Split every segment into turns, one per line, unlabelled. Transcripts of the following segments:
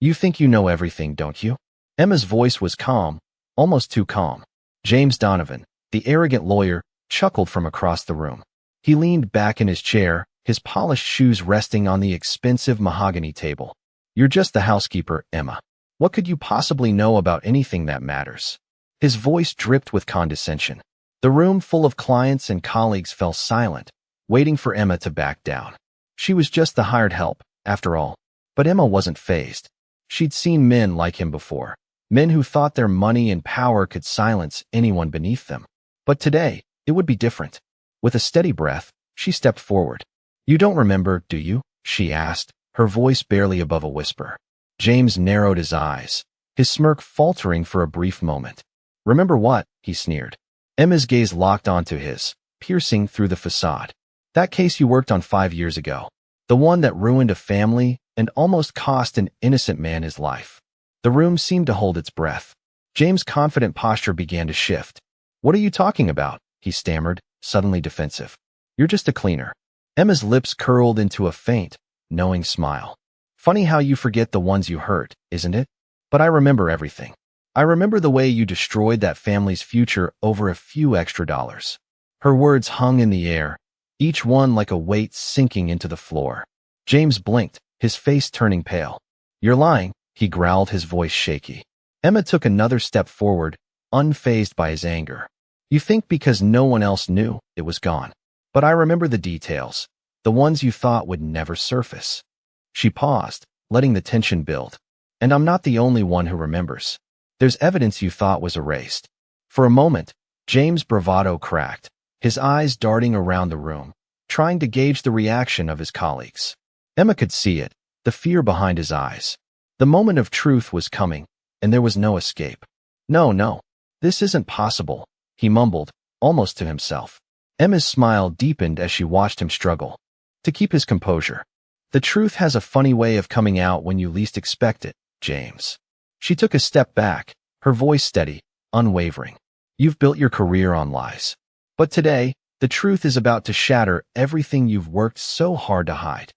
You think you know everything, don't you? Emma's voice was calm, almost too calm. James Donovan, the arrogant lawyer, chuckled from across the room. He leaned back in his chair, his polished shoes resting on the expensive mahogany table. You're just the housekeeper, Emma. What could you possibly know about anything that matters? His voice dripped with condescension. The room full of clients and colleagues fell silent, waiting for Emma to back down. She was just the hired help, after all. But Emma wasn't fazed. She'd seen men like him before, men who thought their money and power could silence anyone beneath them. But today, it would be different. With a steady breath, she stepped forward. You don't remember, do you? She asked, her voice barely above a whisper. James narrowed his eyes, his smirk faltering for a brief moment. Remember what? He sneered. Emma's gaze locked onto his, piercing through the facade. That case you worked on 5 years ago. The one that ruined a family and almost cost an innocent man his life. The room seemed to hold its breath. James' confident posture began to shift. What are you talking about? He stammered, suddenly defensive. You're just a cleaner. Emma's lips curled into a faint, knowing smile. Funny how you forget the ones you hurt, isn't it? But I remember everything. I remember the way you destroyed that family's future over a few extra dollars. Her words hung in the air, each one like a weight sinking into the floor. James blinked, his face turning pale. You're lying, he growled, his voice shaky. Emma took another step forward, unfazed by his anger. You think because no one else knew, it was gone. But I remember the details, the ones you thought would never surface. She paused, letting the tension build. And I'm not the only one who remembers. There's evidence you thought was erased. For a moment, James' bravado cracked, his eyes darting around the room, trying to gauge the reaction of his colleagues. Emma could see it, the fear behind his eyes. The moment of truth was coming, and there was no escape. No, this isn't possible, he mumbled, almost to himself. Emma's smile deepened as she watched him struggle to keep his composure. The truth has a funny way of coming out when you least expect it, James. She took a step back, her voice steady, unwavering. You've built your career on lies. But today, the truth is about to shatter everything you've worked so hard to hide.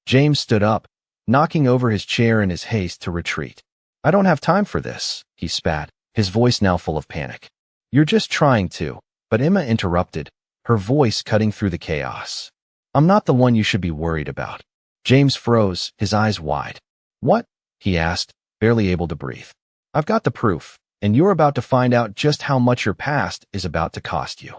James stood up, knocking over his chair in his haste to retreat. I don't have time for this, he spat, his voice now full of panic. You're just trying to, but Emma interrupted, her voice cutting through the chaos. I'm not the one you should be worried about. James froze, his eyes wide. What? He asked, barely able to breathe. I've got the proof, and you're about to find out just how much your past is about to cost you.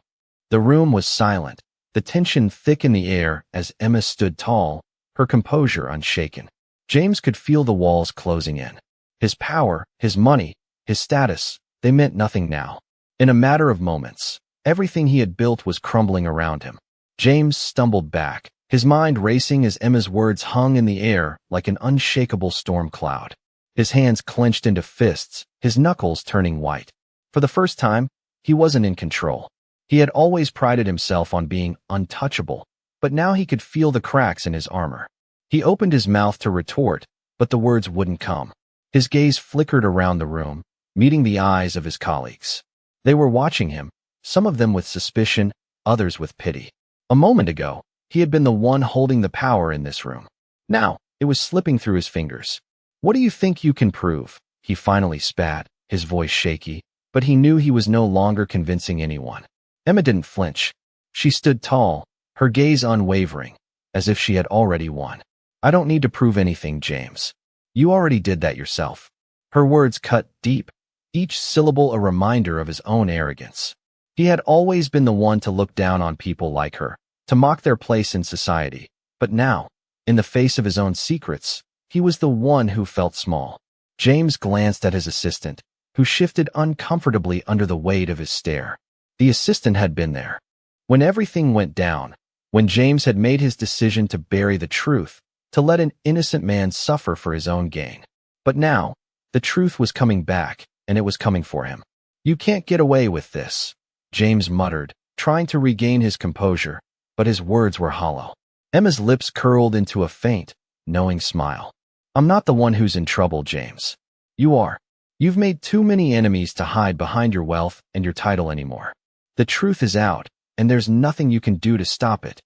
The room was silent, the tension thick in the air as Emma stood tall, her composure unshaken. James could feel the walls closing in. His power, his money, his status, they meant nothing now. In a matter of moments, everything he had built was crumbling around him. James stumbled back, his mind racing as Emma's words hung in the air like an unshakable storm cloud. His hands clenched into fists, his knuckles turning white. For the first time, he wasn't in control. He had always prided himself on being untouchable, but now he could feel the cracks in his armor. He opened his mouth to retort, but the words wouldn't come. His gaze flickered around the room, meeting the eyes of his colleagues. They were watching him, some of them with suspicion, others with pity. A moment ago, he had been the one holding the power in this room. Now, it was slipping through his fingers. What do you think you can prove? He finally spat, his voice shaky, but he knew he was no longer convincing anyone. Emma didn't flinch. She stood tall, her gaze unwavering, as if she had already won. I don't need to prove anything, James. You already did that yourself. Her words cut deep, each syllable a reminder of his own arrogance. He had always been the one to look down on people like her, to mock their place in society. But now, in the face of his own secrets, he was the one who felt small. James glanced at his assistant, who shifted uncomfortably under the weight of his stare. The assistant had been there. When everything went down, when James had made his decision to bury the truth, to let an innocent man suffer for his own gain. But now, the truth was coming back, and it was coming for him. You can't get away with this, James muttered, trying to regain his composure, but his words were hollow. Emma's lips curled into a faint, knowing smile. I'm not the one who's in trouble, James. You are. You've made too many enemies to hide behind your wealth and your title anymore. The truth is out, and there's nothing you can do to stop it.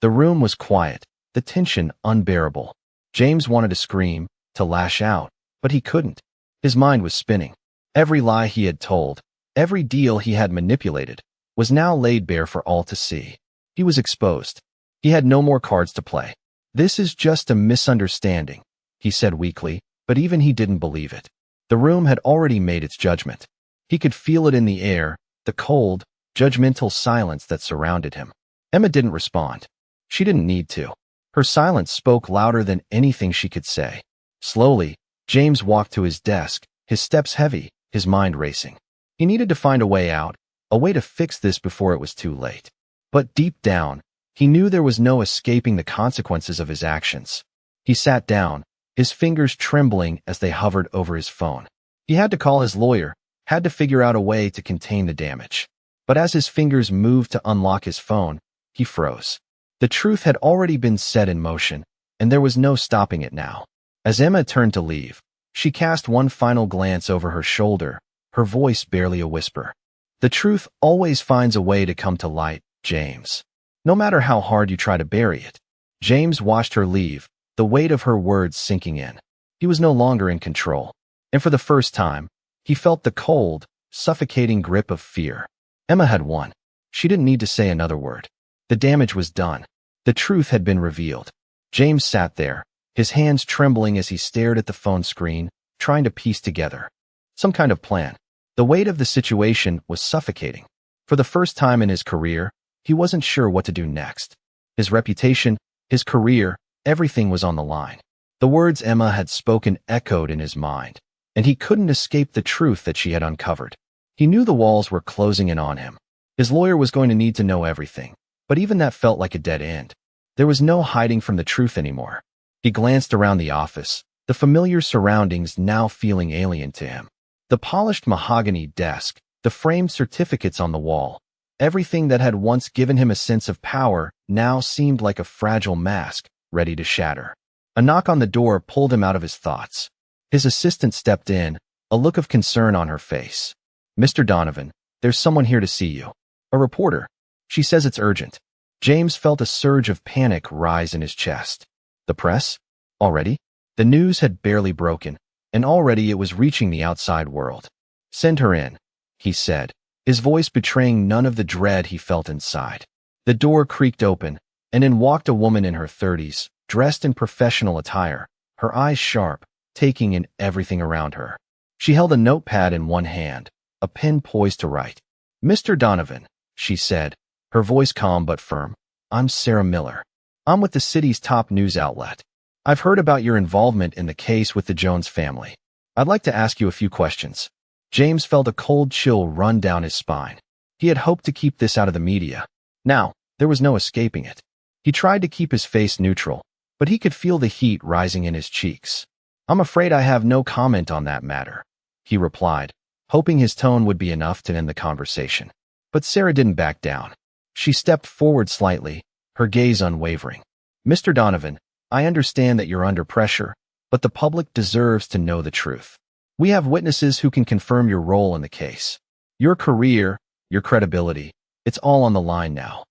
The room was quiet, the tension unbearable. James wanted to scream, to lash out, but he couldn't. His mind was spinning. Every lie he had told, every deal he had manipulated, was now laid bare for all to see. He was exposed. He had no more cards to play. "This is just a misunderstanding," he said weakly, but even he didn't believe it. The room had already made its judgment. He could feel it in the air, the cold, judgmental silence that surrounded him. Emma didn't respond. She didn't need to. Her silence spoke louder than anything she could say. Slowly, James walked to his desk, his steps heavy, his mind racing. He needed to find a way out, a way to fix this before it was too late. But deep down, he knew there was no escaping the consequences of his actions. He sat down, his fingers trembling as they hovered over his phone. He had to call his lawyer, had to figure out a way to contain the damage. But as his fingers moved to unlock his phone, he froze. The truth had already been set in motion, and there was no stopping it now. As Emma turned to leave, she cast one final glance over her shoulder, her voice barely a whisper. "The truth always finds a way to come to light, James. No matter how hard you try to bury it." James watched her leave, the weight of her words sinking in. He was no longer in control, and for the first time, he felt the cold, suffocating grip of fear. Emma had won. She didn't need to say another word. The damage was done. The truth had been revealed. James sat there, his hands trembling as he stared at the phone screen, trying to piece together some kind of plan. The weight of the situation was suffocating. For the first time in his career, he wasn't sure what to do next. His reputation, his career, everything was on the line. The words Emma had spoken echoed in his mind, and he couldn't escape the truth that she had uncovered. He knew the walls were closing in on him. His lawyer was going to need to know everything, but even that felt like a dead end. There was no hiding from the truth anymore. He glanced around the office, the familiar surroundings now feeling alien to him. The polished mahogany desk, the framed certificates on the wall, everything that had once given him a sense of power now seemed like a fragile mask, ready to shatter. A knock on the door pulled him out of his thoughts. His assistant stepped in, a look of concern on her face. "Mr. Donovan, there's someone here to see you. A reporter. She says it's urgent." James felt a surge of panic rise in his chest. The press? Already? The news had barely broken, and already it was reaching the outside world. "Send her in," he said, his voice betraying none of the dread he felt inside. The door creaked open, and in walked a woman in her 30s, dressed in professional attire, her eyes sharp, taking in everything around her. She held a notepad in one hand, a pen poised to write. "Mr. Donovan," she said, her voice calm but firm, "I'm Sarah Miller. I'm with the city's top news outlet. I've heard about your involvement in the case with the Jones family. I'd like to ask you a few questions." James felt a cold chill run down his spine. He had hoped to keep this out of the media. Now, there was no escaping it. He tried to keep his face neutral, but he could feel the heat rising in his cheeks. "I'm afraid I have no comment on that matter," he replied, hoping his tone would be enough to end the conversation. But Sarah didn't back down. She stepped forward slightly, her gaze unwavering. "Mr. Donovan, I understand that you're under pressure, but the public deserves to know the truth. We have witnesses who can confirm your role in the case. Your career, your credibility, it's all on the line now."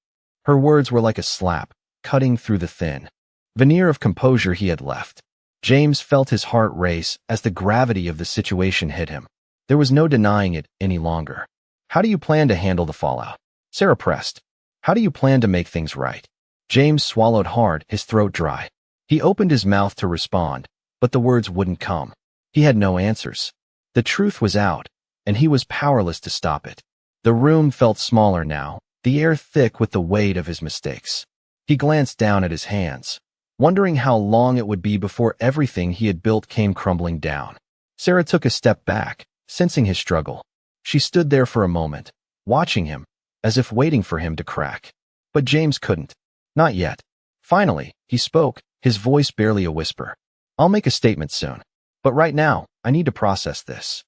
Her words were like a slap, cutting through the thin veneer of composure he had left. James felt his heart race as the gravity of the situation hit him. There was no denying it any longer. "How do you plan to handle the fallout?" Sarah pressed. "How do you plan to make things right?" James swallowed hard, his throat dry. He opened his mouth to respond, but the words wouldn't come. He had no answers. The truth was out, and he was powerless to stop it. The room felt smaller now, the air thick with the weight of his mistakes. He glanced down at his hands, wondering how long it would be before everything he had built came crumbling down. Sarah took a step back, sensing his struggle. She stood there for a moment, watching him, as if waiting for him to crack. But James couldn't. Not yet. Finally, he spoke, his voice barely a whisper. "I'll make a statement soon. But right now, I need to process this."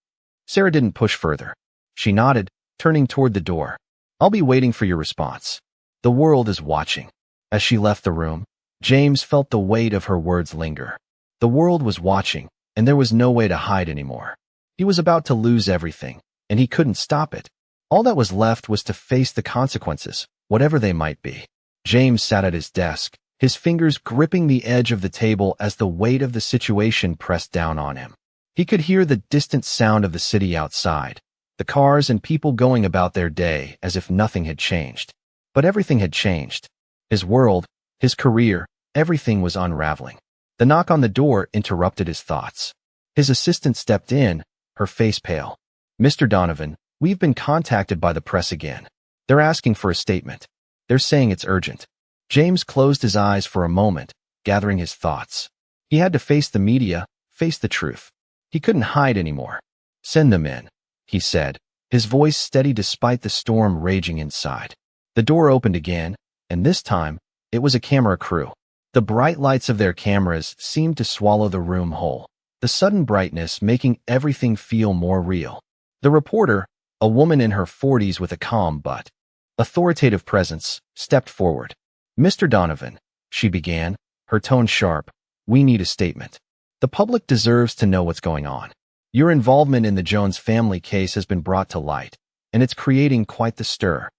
Sarah didn't push further. She nodded, turning toward the door. "I'll be waiting for your response. The world is watching." As she left the room, James felt the weight of her words linger. The world was watching, and there was no way to hide anymore. He was about to lose everything, and he couldn't stop it. All that was left was to face the consequences, whatever they might be. James sat at his desk, his fingers gripping the edge of the table as the weight of the situation pressed down on him. He could hear the distant sound of the city outside, the cars and people going about their day as if nothing had changed. But everything had changed. His world, his career, everything was unraveling. The knock on the door interrupted his thoughts. His assistant stepped in, her face pale. "Mr. Donovan, we've been contacted by the press again. They're asking for a statement. They're saying it's urgent." James closed his eyes for a moment, gathering his thoughts. He had to face the media, face the truth. He couldn't hide anymore. "Send them in," he said, his voice steady despite the storm raging inside. The door opened again, and this time, it was a camera crew. The bright lights of their cameras seemed to swallow the room whole, the sudden brightness making everything feel more real. The reporter, a woman in her 40s with a calm but authoritative presence, stepped forward. "Mr. Donovan," she began, her tone sharp, "we need a statement. The public deserves to know what's going on. Your involvement in the Jones family case has been brought to light, and it's creating quite the stir."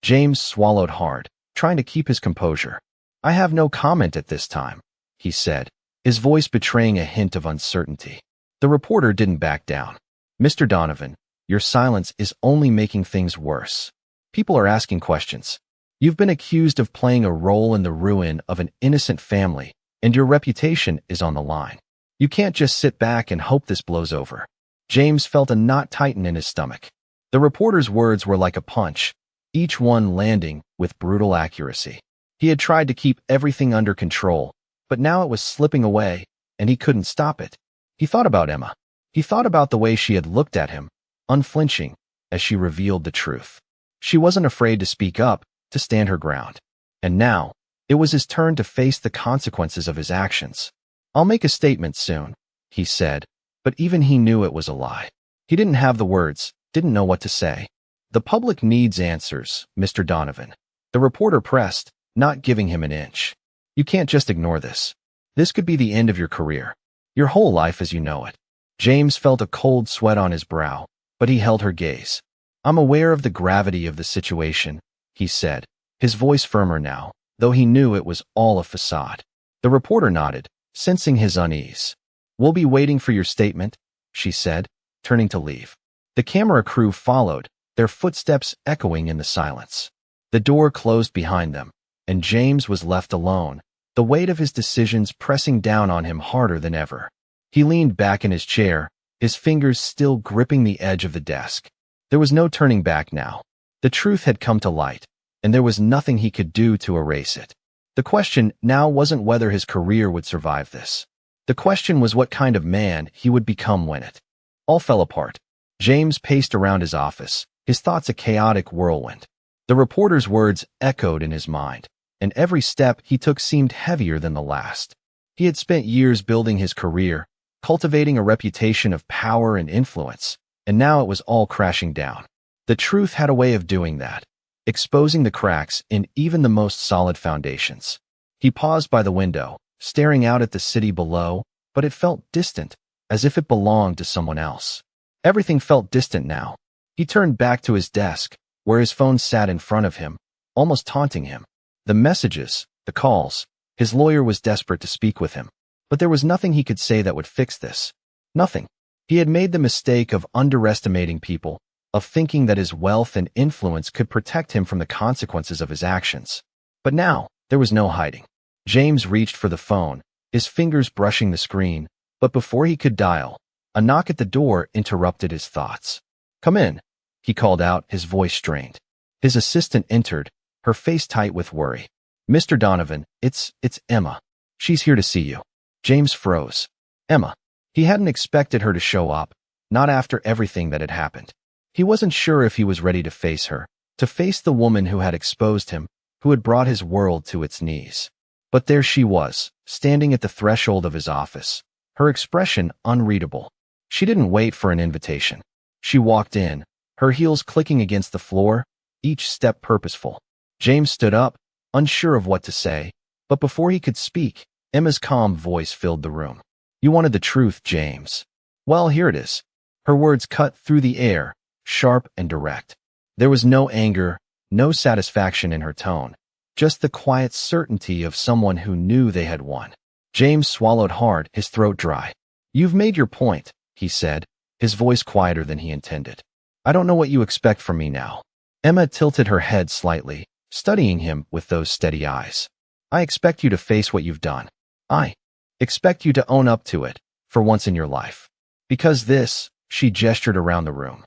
James swallowed hard, trying to keep his composure. "I have no comment at this time," he said, his voice betraying a hint of uncertainty. The reporter didn't back down. "Mr. Donovan, your silence is only making things worse. People are asking questions. You've been accused of playing a role in the ruin of an innocent family, and your reputation is on the line. You can't just sit back and hope this blows over." James felt a knot tighten in his stomach. The reporter's words were like a punch, each one landing with brutal accuracy. He had tried to keep everything under control, but now it was slipping away, and he couldn't stop it. He thought about Emma. He thought about the way she had looked at him, unflinching, as she revealed the truth. She wasn't afraid to speak up, to stand her ground. And now, it was his turn to face the consequences of his actions. "I'll make a statement soon," he said, but even he knew it was a lie. He didn't have the words, didn't know what to say. "The public needs answers, Mr. Donovan." The reporter pressed, not giving him an inch. "You can't just ignore this. This could be the end of your career, your whole life as you know it." James felt a cold sweat on his brow, but he held her gaze. "I'm aware of the gravity of the situation," he said, his voice firmer now, though he knew it was all a facade. The reporter nodded, sensing his unease. "We'll be waiting for your statement," she said, turning to leave. The camera crew followed, their footsteps echoing in the silence. The door closed behind them, and James was left alone, the weight of his decisions pressing down on him harder than ever. He leaned back in his chair, his fingers still gripping the edge of the desk. There was no turning back now. The truth had come to light, and there was nothing he could do to erase it. The question now wasn't whether his career would survive this. The question was what kind of man he would become when it all fell apart. James paced around his office, his thoughts a chaotic whirlwind. The reporter's words echoed in his mind, and every step he took seemed heavier than the last. He had spent years building his career, cultivating a reputation of power and influence, and now it was all crashing down. The truth had a way of doing that, exposing the cracks in even the most solid foundations. He paused by the window, staring out at the city below, but it felt distant, as if it belonged to someone else. Everything felt distant now. He turned back to his desk, where his phone sat in front of him, almost taunting him. The messages, the calls, his lawyer was desperate to speak with him. But there was nothing he could say that would fix this. Nothing. He had made the mistake of underestimating people, of thinking that his wealth and influence could protect him from the consequences of his actions. But now, there was no hiding. James reached for the phone, his fingers brushing the screen, but before he could dial, a knock at the door interrupted his thoughts. "Come in," he called out, his voice strained. His assistant entered, her face tight with worry. "Mr. Donovan, it's Emma. She's here to see you." James froze. Emma. He hadn't expected her to show up, not after everything that had happened. He wasn't sure if he was ready to face her, to face the woman who had exposed him, who had brought his world to its knees. But there she was, standing at the threshold of his office, her expression unreadable. She didn't wait for an invitation. She walked in, her heels clicking against the floor, each step purposeful. James stood up, unsure of what to say, but before he could speak, Emma's calm voice filled the room. "You wanted the truth, James. Well, here it is." Her words cut through the air, sharp and direct. There was no anger, no satisfaction in her tone, just the quiet certainty of someone who knew they had won. James swallowed hard, his throat dry. "You've made your point," he said, his voice quieter than he intended. I don't know what you expect from me now. Emma tilted her head slightly, studying him with those steady eyes. I expect you to face what you've done. I expect you to own up to it, for once in your life. Because this, she gestured around the room.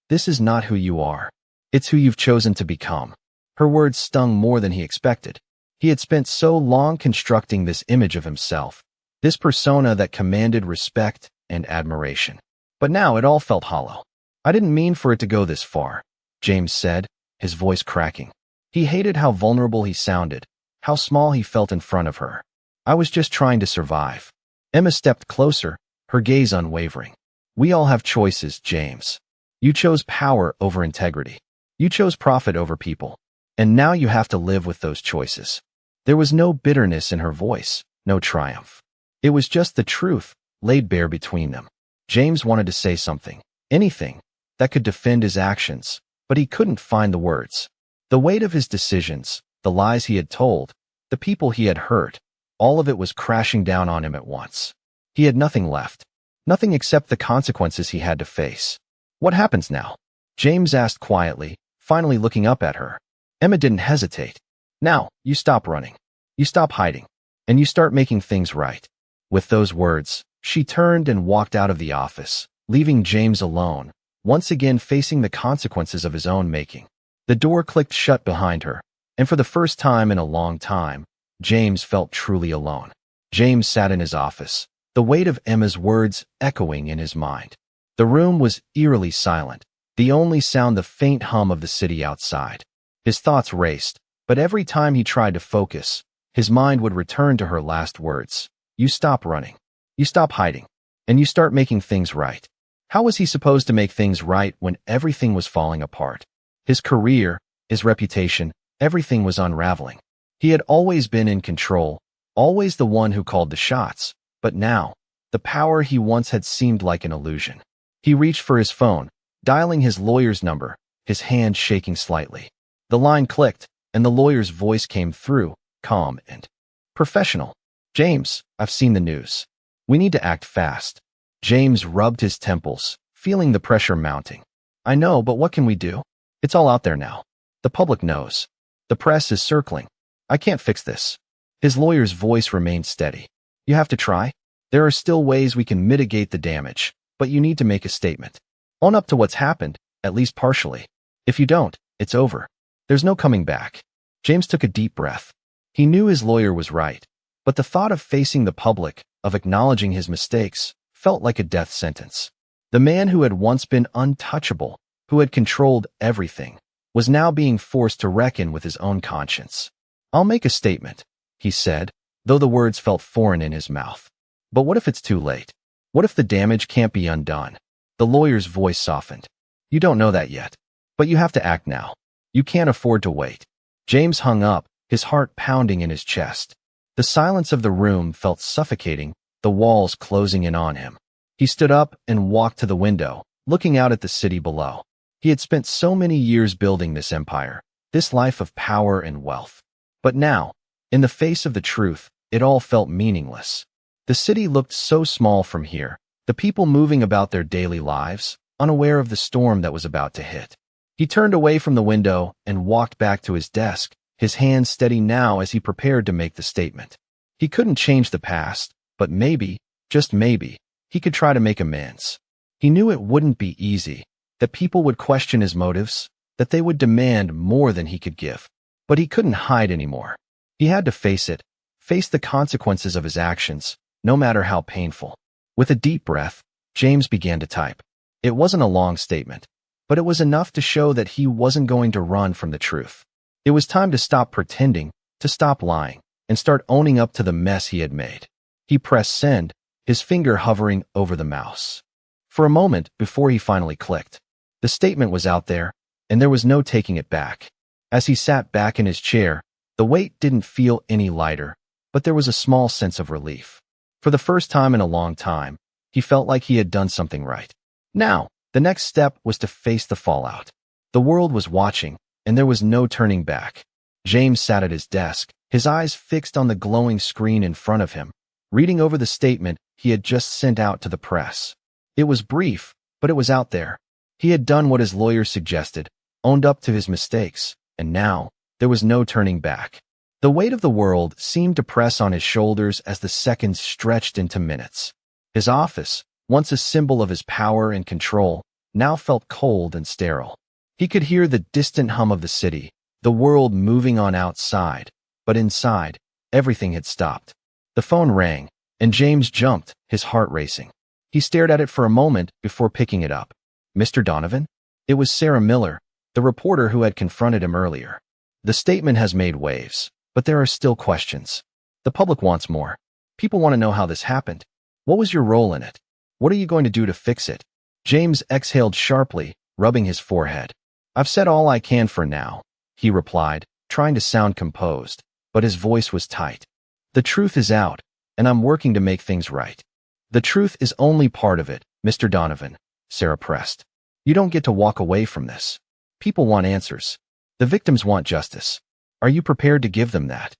This is not who you are. It's who you've chosen to become. Her words stung more than he expected. He had spent so long constructing this image of himself, this persona that commanded respect and admiration. But now it all felt hollow. I didn't mean for it to go this far, James said, his voice cracking. He hated how vulnerable he sounded, how small he felt in front of her. I was just trying to survive. Emma stepped closer, her gaze unwavering. We all have choices, James. You chose power over integrity. You chose profit over people. And now you have to live with those choices. There was no bitterness in her voice, no triumph. It was just the truth, laid bare between them. James wanted to say something, anything, that could defend his actions, but he couldn't find the words. The weight of his decisions, the lies he had told, the people he had hurt, all of it was crashing down on him at once. He had nothing left, nothing except the consequences he had to face. What happens now? James asked quietly, finally looking up at her. Emma didn't hesitate. Now, you stop running. You stop hiding. And you start making things right. With those words, she turned and walked out of the office, leaving James alone, once again facing the consequences of his own making. The door clicked shut behind her, and for the first time in a long time, James felt truly alone. James sat in his office, the weight of Emma's words echoing in his mind. The room was eerily silent, the only sound the faint hum of the city outside. His thoughts raced, but every time he tried to focus, his mind would return to her last words. You stop running. You stop hiding. And you start making things right. How was he supposed to make things right when everything was falling apart? His career, his reputation, everything was unraveling. He had always been in control, always the one who called the shots, but now, the power he once had seemed like an illusion. He reached for his phone, dialing his lawyer's number, his hand shaking slightly. The line clicked, and the lawyer's voice came through, calm and professional. James, I've seen the news. We need to act fast. James rubbed his temples, feeling the pressure mounting. I know, but what can we do? It's all out there now. The public knows. The press is circling. I can't fix this. His lawyer's voice remained steady. You have to try. There are still ways we can mitigate the damage, but you need to make a statement. Own up to what's happened, at least partially. If you don't, it's over. There's no coming back. James took a deep breath. He knew his lawyer was right, but the thought of facing the public, of acknowledging his mistakes, felt like a death sentence. The man who had once been untouchable, who had controlled everything, was now being forced to reckon with his own conscience. I'll make a statement, he said, though the words felt foreign in his mouth. But what if it's too late? What if the damage can't be undone? The lawyer's voice softened. You don't know that yet, but you have to act now. You can't afford to wait. James hung up, his heart pounding in his chest. The silence of the room felt suffocating, the walls closing in on him. He stood up and walked to the window, looking out at the city below. He had spent so many years building this empire, this life of power and wealth. But now, in the face of the truth, it all felt meaningless. The city looked so small from here, the people moving about their daily lives, unaware of the storm that was about to hit. He turned away from the window and walked back to his desk, his hands steady now as he prepared to make the statement. He couldn't change the past, but maybe, just maybe, he could try to make amends. He knew it wouldn't be easy, that people would question his motives, that they would demand more than he could give. But he couldn't hide anymore. He had to face it, face the consequences of his actions, no matter how painful. With a deep breath, James began to type. It wasn't a long statement, but it was enough to show that he wasn't going to run from the truth. It was time to stop pretending, to stop lying, and start owning up to the mess he had made. He pressed send, his finger hovering over the mouse. For a moment before he finally clicked. The statement was out there, and there was no taking it back. As he sat back in his chair, the weight didn't feel any lighter, but there was a small sense of relief. For the first time in a long time, he felt like he had done something right. Now, the next step was to face the fallout. The world was watching, and there was no turning back. James sat at his desk, his eyes fixed on the glowing screen in front of him, reading over the statement he had just sent out to the press. It was brief, but it was out there. He had done what his lawyer suggested, owned up to his mistakes, and now, there was no turning back. The weight of the world seemed to press on his shoulders as the seconds stretched into minutes. His office, once a symbol of his power and control, now felt cold and sterile. He could hear the distant hum of the city, the world moving on outside, but inside, everything had stopped. The phone rang, and James jumped, his heart racing. He stared at it for a moment before picking it up. Mr. Donovan? It was Sarah Miller, the reporter who had confronted him earlier. The statement has made waves, but there are still questions. The public wants more. People want to know how this happened. What was your role in it? What are you going to do to fix it? James exhaled sharply, rubbing his forehead. I've said all I can for now, he replied, trying to sound composed, but his voice was tight. The truth is out, and I'm working to make things right. The truth is only part of it, Mr. Donovan, Sarah pressed. You don't get to walk away from this. People want answers. The victims want justice. Are you prepared to give them that?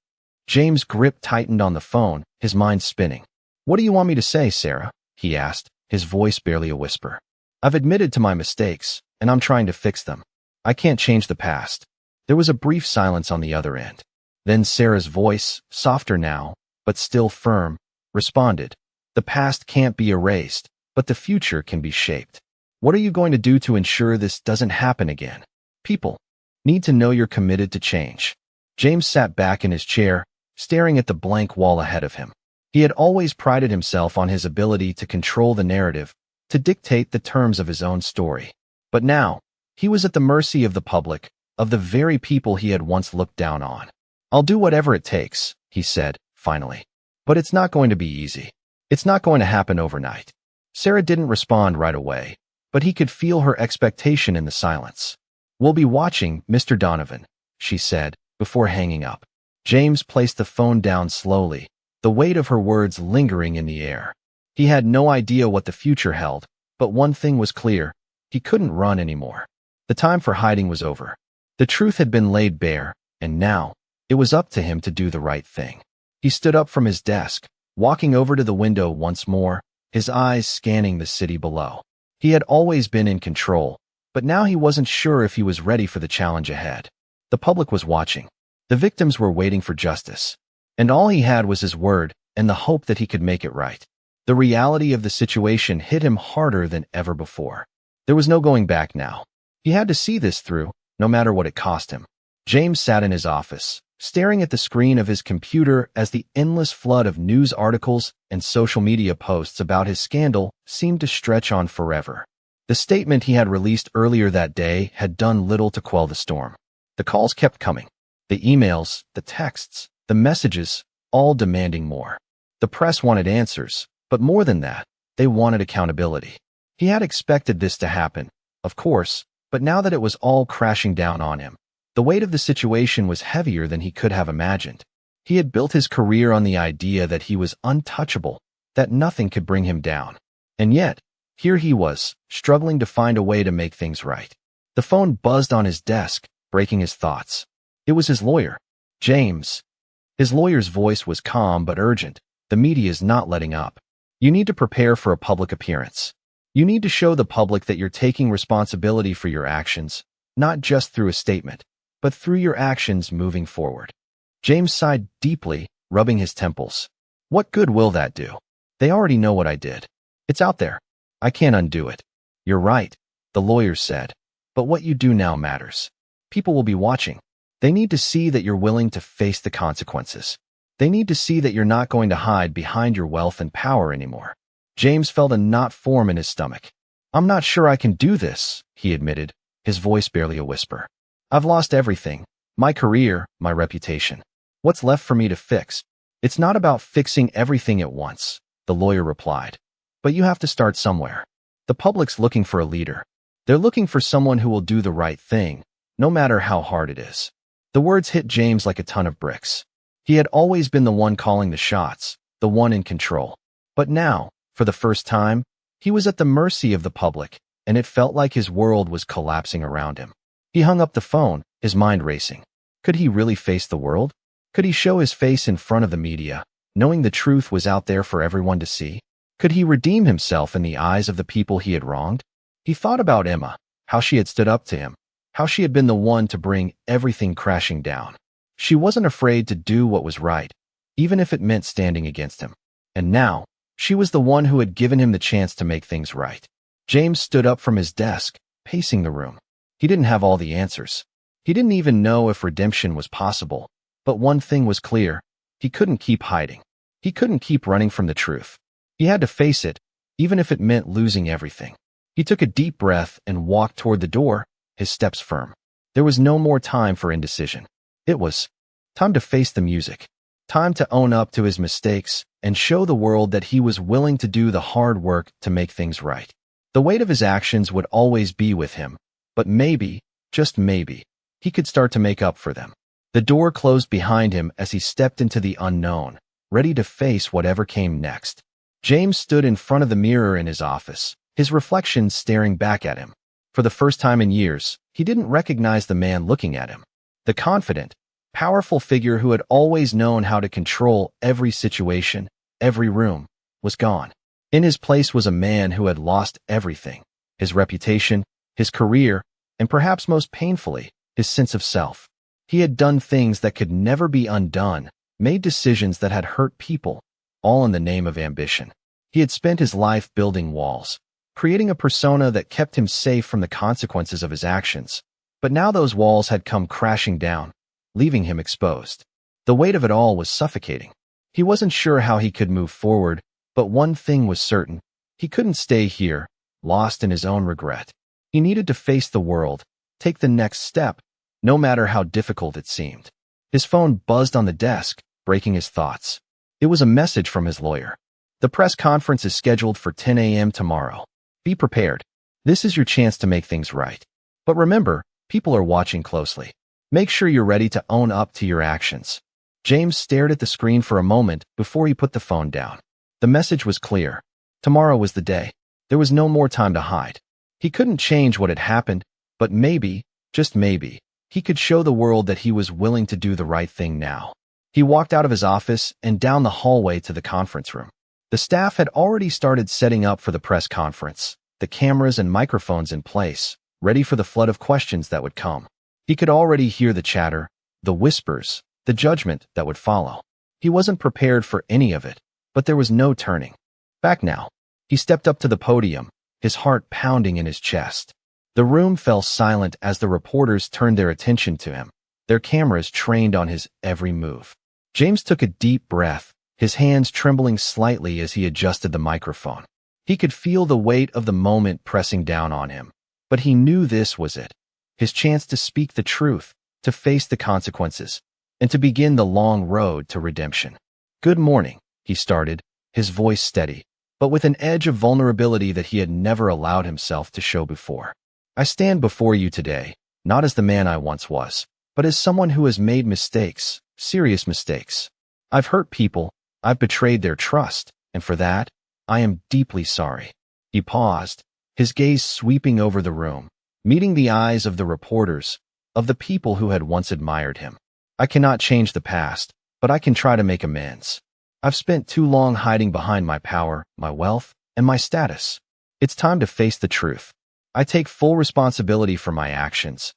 James' grip tightened on the phone, his mind spinning. What do you want me to say, Sarah? He asked, his voice barely a whisper. I've admitted to my mistakes, and I'm trying to fix them. I can't change the past. There was a brief silence on the other end. Then Sarah's voice, softer now, but still firm, responded. The past can't be erased, but the future can be shaped. What are you going to do to ensure this doesn't happen again? People need to know you're committed to change. James sat back in his chair, staring at the blank wall ahead of him. He had always prided himself on his ability to control the narrative, to dictate the terms of his own story. But now, he was at the mercy of the public, of the very people he had once looked down on. I'll do whatever it takes, he said, finally. But it's not going to be easy. It's not going to happen overnight. Sarah didn't respond right away, but he could feel her expectation in the silence. We'll be watching, Mr. Donovan, she said, before hanging up. James placed the phone down slowly, the weight of her words lingering in the air. He had no idea what the future held, but one thing was clear. He couldn't run anymore. The time for hiding was over. The truth had been laid bare, and now, it was up to him to do the right thing. He stood up from his desk, walking over to the window once more, his eyes scanning the city below. He had always been in control, but now he wasn't sure if he was ready for the challenge ahead. The public was watching. The victims were waiting for justice. And all he had was his word and the hope that he could make it right. The reality of the situation hit him harder than ever before. There was no going back now. He had to see this through, no matter what it cost him. James sat in his office, staring at the screen of his computer as the endless flood of news articles and social media posts about his scandal seemed to stretch on forever. The statement he had released earlier that day had done little to quell the storm. The calls kept coming. The emails, the texts, the messages, all demanding more. The press wanted answers, but more than that, they wanted accountability. He had expected this to happen, of course, but now that it was all crashing down on him, the weight of the situation was heavier than he could have imagined. He had built his career on the idea that he was untouchable, that nothing could bring him down. And yet, here he was, struggling to find a way to make things right. The phone buzzed on his desk, breaking his thoughts. It was his lawyer, James. His lawyer's voice was calm but urgent. The media is not letting up. You need to prepare for a public appearance. You need to show the public that you're taking responsibility for your actions, not just through a statement, but through your actions moving forward. James sighed deeply, rubbing his temples. What good will that do? They already know what I did. It's out there. I can't undo it. You're right, the lawyer said. But what you do now matters. People will be watching. They need to see that you're willing to face the consequences. They need to see that you're not going to hide behind your wealth and power anymore. James felt a knot form in his stomach. I'm not sure I can do this, he admitted, his voice barely a whisper. I've lost everything. My career, my reputation. What's left for me to fix? It's not about fixing everything at once, the lawyer replied. But you have to start somewhere. The public's looking for a leader. They're looking for someone who will do the right thing, no matter how hard it is. The words hit James like a ton of bricks. He had always been the one calling the shots, the one in control. But now, for the first time, he was at the mercy of the public, and it felt like his world was collapsing around him. He hung up the phone, his mind racing. Could he really face the world? Could he show his face in front of the media, knowing the truth was out there for everyone to see? Could he redeem himself in the eyes of the people he had wronged? He thought about Emma, how she had stood up to him, how she had been the one to bring everything crashing down. She wasn't afraid to do what was right, even if it meant standing against him. And now, she was the one who had given him the chance to make things right. James stood up from his desk, pacing the room. He didn't have all the answers. He didn't even know if redemption was possible. But one thing was clear. He couldn't keep hiding. He couldn't keep running from the truth. He had to face it, even if it meant losing everything. He took a deep breath and walked toward the door, his steps firm. There was no more time for indecision. It was time to face the music. Time to own up to his mistakes and show the world that he was willing to do the hard work to make things right. The weight of his actions would always be with him, but maybe, just maybe, he could start to make up for them. The door closed behind him as he stepped into the unknown, ready to face whatever came next. James stood in front of the mirror in his office, his reflection staring back at him. For the first time in years, he didn't recognize the man looking at him. The confident, powerful figure who had always known how to control every situation, every room, was gone. In his place was a man who had lost everything: his reputation, his career, and perhaps most painfully, his sense of self. He had done things that could never be undone, made decisions that had hurt people, all in the name of ambition. He had spent his life building walls, creating a persona that kept him safe from the consequences of his actions. But now those walls had come crashing down, leaving him exposed. The weight of it all was suffocating. He wasn't sure how he could move forward, but one thing was certain: he couldn't stay here, lost in his own regret. He needed to face the world, take the next step, no matter how difficult it seemed. His phone buzzed on the desk, breaking his thoughts. It was a message from his lawyer. The press conference is scheduled for 10 a.m. tomorrow. Be prepared. This is your chance to make things right. But remember, people are watching closely. Make sure you're ready to own up to your actions. James stared at the screen for a moment before he put the phone down. The message was clear. Tomorrow was the day. There was no more time to hide. He couldn't change what had happened, but maybe, just maybe, he could show the world that he was willing to do the right thing now. He walked out of his office and down the hallway to the conference room. The staff had already started setting up for the press conference, the cameras and microphones in place, ready for the flood of questions that would come. He could already hear the chatter, the whispers, the judgment that would follow. He wasn't prepared for any of it, but there was no turning back now. He stepped up to the podium, his heart pounding in his chest. The room fell silent as the reporters turned their attention to him, their cameras trained on his every move. James took a deep breath, his hands trembling slightly as he adjusted the microphone. He could feel the weight of the moment pressing down on him, but he knew this was it. His chance to speak the truth, to face the consequences, and to begin the long road to redemption. "Good morning," he started, his voice steady, but with an edge of vulnerability that he had never allowed himself to show before. "I stand before you today, not as the man I once was, but as someone who has made mistakes, serious mistakes. I've hurt people, I've betrayed their trust, and for that, I am deeply sorry." He paused, his gaze sweeping over the room, meeting the eyes of the reporters, of the people who had once admired him. "I cannot change the past, but I can try to make amends. I've spent too long hiding behind my power, my wealth, and my status. It's time to face the truth. I take full responsibility for my actions,